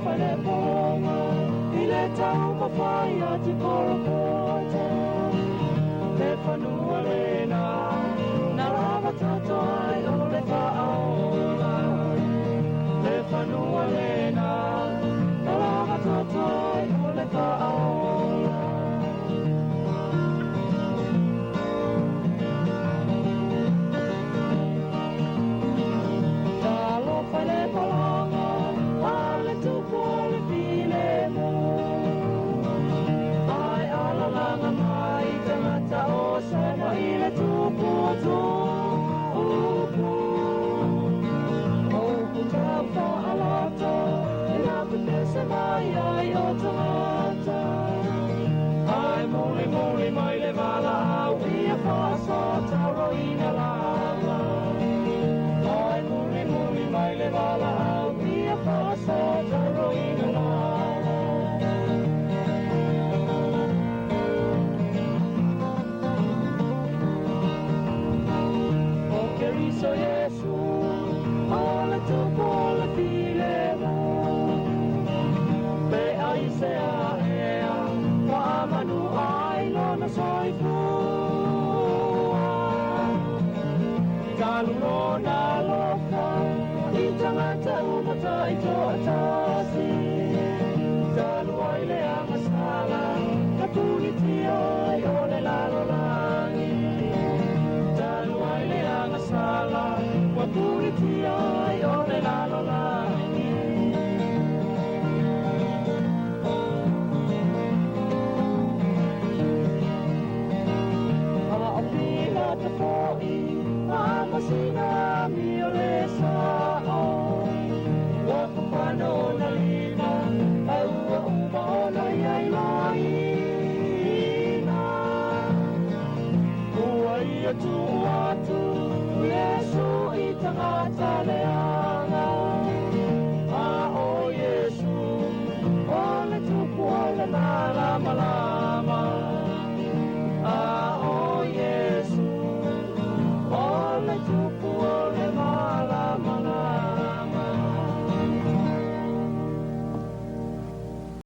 whare ponga I le tau mawhai a te korokota Le whanua rena Na rawa tato ai o le whaaola Le whanua rena Na rawa tato ai o le whaaola Talo whare polanga Ale tupu le pile mo Ai ala langa mai Tangata o sama I le tupu tu Upu Upu tau wha alata E nga putese mai ai o tangata